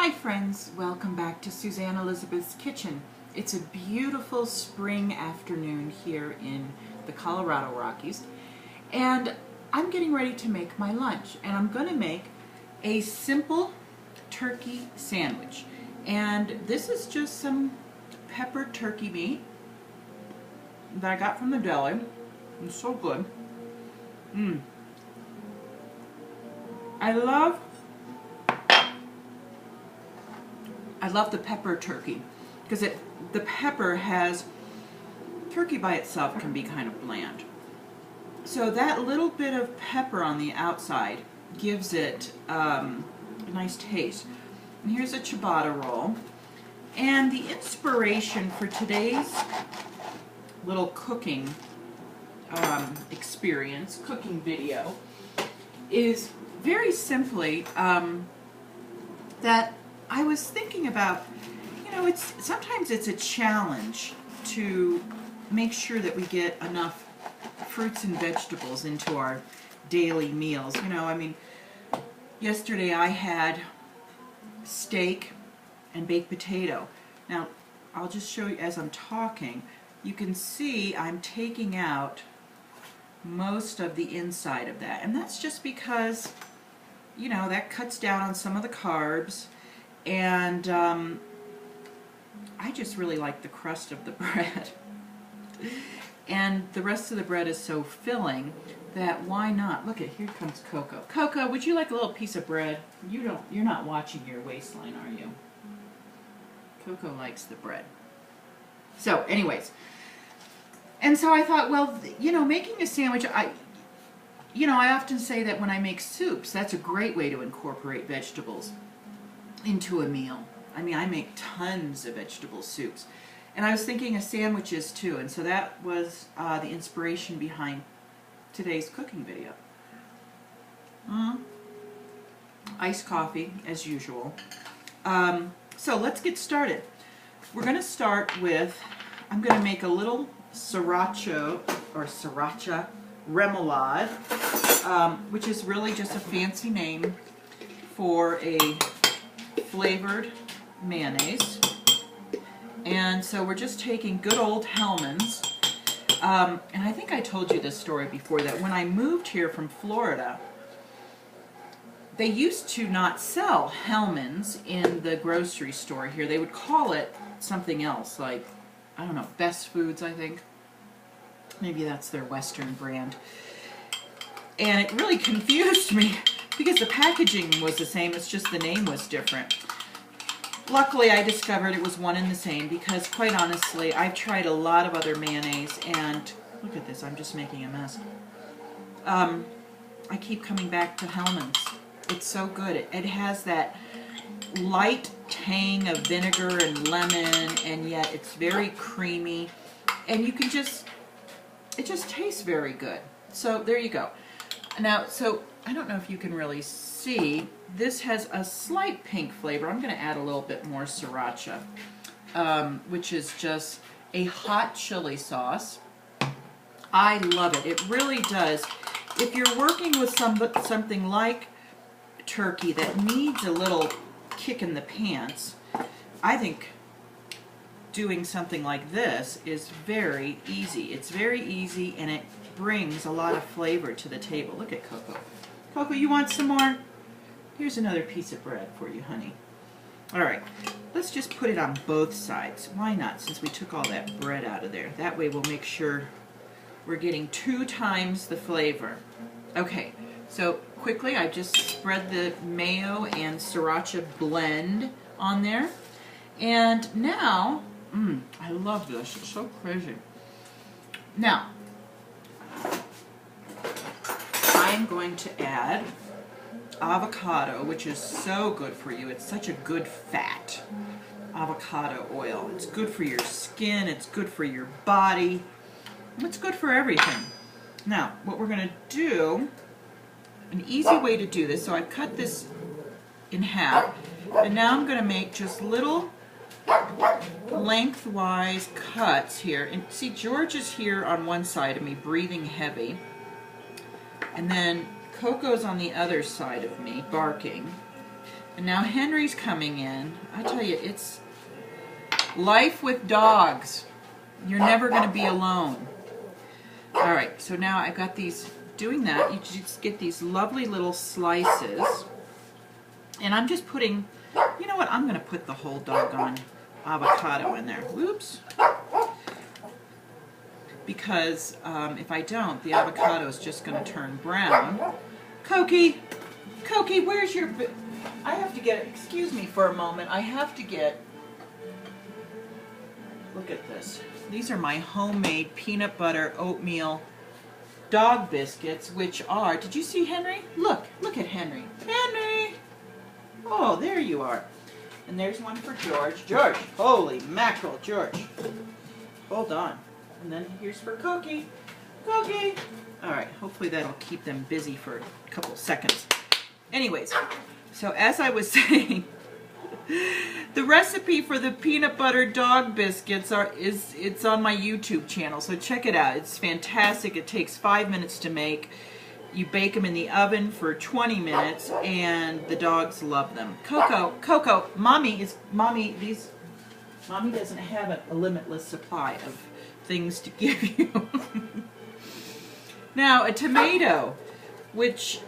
Hi friends, welcome back to Suzanne Elizabeth's Kitchen. It's a beautiful spring afternoon here in the Colorado Rockies, and I'm getting ready to make my lunch, and I'm going to make a simple turkey sandwich. And this is just some peppered turkey meat that I got from the deli. It's so good. I love the pepper turkey because the pepper has, turkey by itself can be kind of bland. So that little bit of pepper on the outside gives it a nice taste. And here's a ciabatta roll. And the inspiration for today's little cooking experience, cooking video, is very simply that I was thinking about, sometimes it's a challenge to make sure that we get enough fruits and vegetables into our daily meals. Yesterday I had steak and baked potato. Now, I'll just show you as I'm talking. You can see I'm taking out most of the inside of that, and that's just because, that cuts down on some of the carbs. And I just really like the crust of the bread. And the rest of the bread is so filling that why not? Look, here comes Coco. Coco, would you like a little piece of bread? You're not watching your waistline, are you? Coco likes the bread. So anyways, and so I thought, well, making a sandwich, I often say that when I make soups, that's a great way to incorporate vegetables into a meal. I make tons of vegetable soups. And I was thinking of sandwiches too, and so that was the inspiration behind today's cooking video. Iced coffee, as usual. So let's get started. We're going to start with, I'm going to make a little sriracha remoulade, which is really just a fancy name for a flavored mayonnaise. And so we're just taking good old Hellmann's. And I think I told you this story before, that when I moved here from Florida, they used to not sell Hellmann's in the grocery store here. They would call it something else, like, I don't know, Best Foods, I think. Maybe that's their Western brand. And it really confused me because the packaging was the same, it's just the name was different. Luckily, I discovered it was one and the same because, quite honestly, I've tried a lot of other mayonnaise, and look at this, I'm just making a mess. I keep coming back to Hellmann's. It's so good. It has that light tang of vinegar and lemon, and yet it's very creamy, and you can it just tastes very good. So there you go. Now, so I don't know if you can really see, this has a slight pink flavor. I'm going to add a little bit more sriracha, which is just a hot chili sauce. I love it. It really does. If you're working with something like turkey that needs a little kick in the pants, I think doing something like this is very easy. It's very easy, and it brings a lot of flavor to the table. Look at Coco. Coco, you want some more? Here's another piece of bread for you, honey. All right, let's just put it on both sides. Why not, since we took all that bread out of there? That way we'll make sure we're getting 2 times the flavor. Okay, so quickly, I just spread the mayo and sriracha blend on there. And now, I love this. It's so crazy. Now, I'm going to add avocado, which is so good for you. It's such a good fat. Avocado oil. It's good for your skin. It's good for your body. It's good for everything. Now, what we're going to do, an easy way to do this, so I've cut this in half, and now I'm going to make just little lengthwise cuts here. And see, George is here on one side of me, breathing heavy, and then Coco's on the other side of me, barking. And now Henry's coming in. I tell you, it's life with dogs. You're never going to be alone. All right, so now I've got these, doing that, you just get these lovely little slices. And I'm just putting, you know what, I'm going to put the whole doggone avocado in there. Whoops. Because if I don't, the avocado is just going to turn brown. Cokie, where's your... I have to get, excuse me for a moment, I have to get, look at this. These are my homemade peanut butter oatmeal dog biscuits, which are, did you see Henry? Look at Henry. Henry! Oh, there you are. And there's one for George. George, holy mackerel, George. Hold on. And then here's for Cokie. Cokie! All right, hopefully that'll keep them busy for a couple seconds. Anyways, so as I was saying, the recipe for the peanut butter dog biscuits it's on my YouTube channel, so check it out. It's fantastic. It takes 5 minutes to make. You bake them in the oven for 20 minutes, and the dogs love them. Coco, mommy doesn't have a limitless supply of things to give you. Now, a tomato, which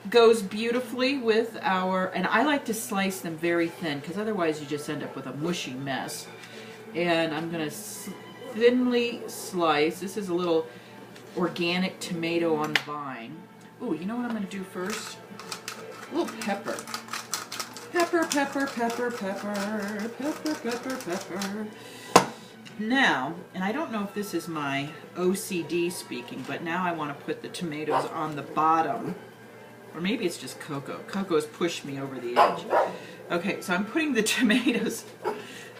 goes beautifully with our, and I like to slice them very thin, because otherwise you just end up with a mushy mess. And I'm going to thinly slice. This is a little organic tomato on the vine. Ooh, you know what I'm going to do first? A little pepper. Pepper. Now, and I don't know if this is my OCD speaking, but now I want to put the tomatoes on the bottom. Or maybe it's just Coco. Coco's pushed me over the edge. Okay, so I'm putting the tomatoes.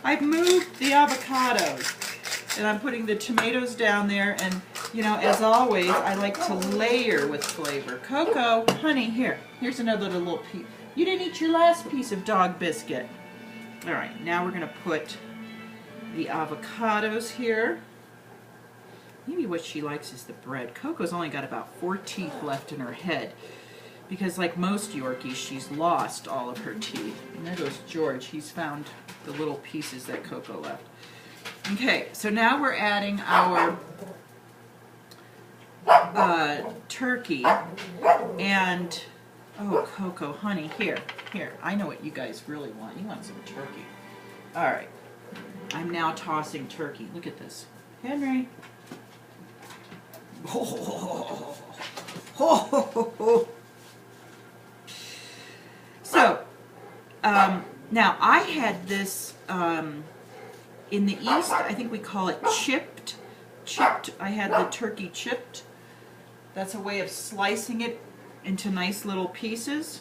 I've moved the avocados. And I'm putting the tomatoes down there. And, you know, as always, I like to layer with flavor. Coco, honey, here's another little piece. You didn't eat your last piece of dog biscuit. All right, now we're going to put the avocados here. Maybe what she likes is the bread. Coco's only got about 4 teeth left in her head, because like most Yorkies, she's lost all of her teeth. And there goes George. He's found the little pieces that Coco left. Okay, so now we're adding our turkey. And, oh, Coco, honey, here. I know what you guys really want. You want some turkey. All right. I'm now tossing turkey. Look at this. Henry. So, now I had this in the East, I think we call it chipped. I had the turkey chipped. That's a way of slicing it into nice little pieces.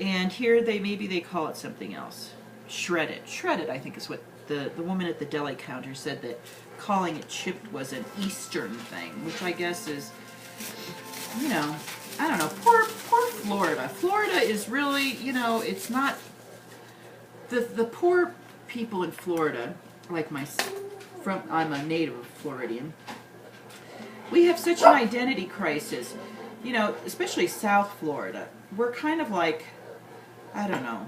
And here maybe they call it something else. Shredded. Shredded, I think, is what the woman at the deli counter said, that calling it chipped was an Eastern thing, which I guess is, you know, I don't know, poor Florida. Florida is really, you know, it's not, the poor people in Florida, like I'm a native Floridian, we have such an identity crisis, you know, especially South Florida. We're kind of like, I don't know,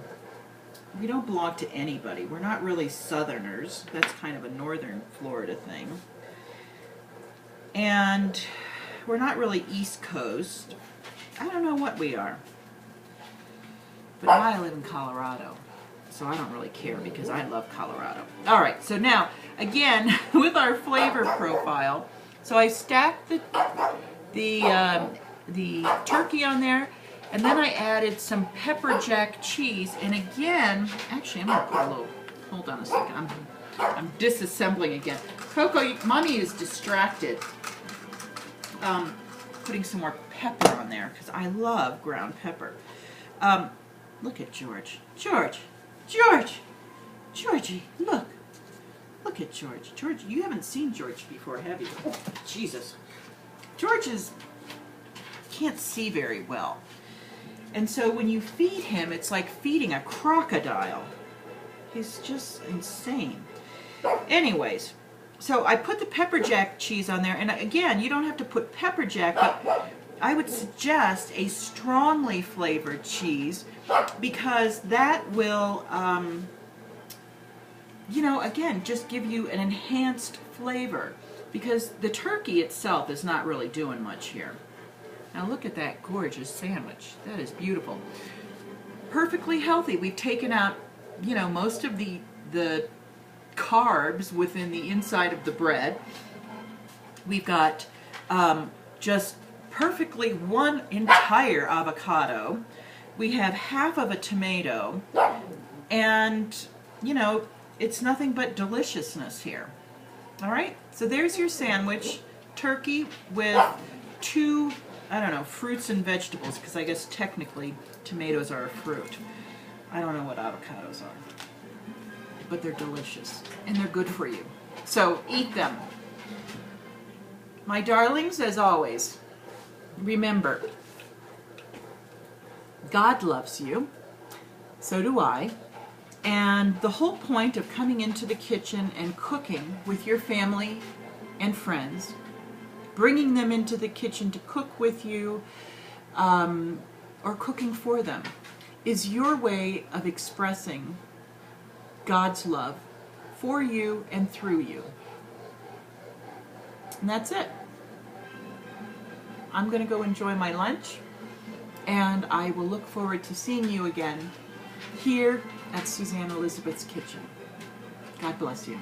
we don't belong to anybody. We're not really Southerners. That's kind of a Northern Florida thing. And we're not really East Coast. I don't know what we are. But I live in Colorado, so I don't really care because I love Colorado. All right, so now, again, with our flavor profile, so I stacked the turkey on there, and then I added some pepper jack cheese, and again, actually I'm going to put a little, hold on a second, I'm disassembling again. Coco, mommy is distracted. Putting some more pepper on there, because I love ground pepper. Look at George. Georgie, look at George. George, you haven't seen George before, have you? Oh, Jesus. George can't see very well. And so when you feed him, it's like feeding a crocodile. He's just insane. Anyways, so I put the pepper jack cheese on there, and again, you don't have to put pepper jack, but I would suggest a strongly flavored cheese because that will, you know, again, just give you an enhanced flavor because the turkey itself is not really doing much here. Now look at that gorgeous sandwich. That is beautiful. Perfectly healthy. We've taken out, you know, most of the carbs within the inside of the bread. We've got just perfectly one entire avocado. We have half of a tomato, and you know, it's nothing but deliciousness here. All right, so there's your sandwich, turkey with 2, I don't know, fruits and vegetables, because I guess technically tomatoes are a fruit. I don't know what avocados are, but they're delicious and they're good for you. So eat them. My darlings, as always, remember, God loves you, so do I, and the whole point of coming into the kitchen and cooking with your family and friends, bringing them into the kitchen to cook with you, or cooking for them, is your way of expressing God's love for you and through you. And that's it. I'm going to go enjoy my lunch, and I will look forward to seeing you again here at Suzanne Elizabeth's Kitchen. God bless you.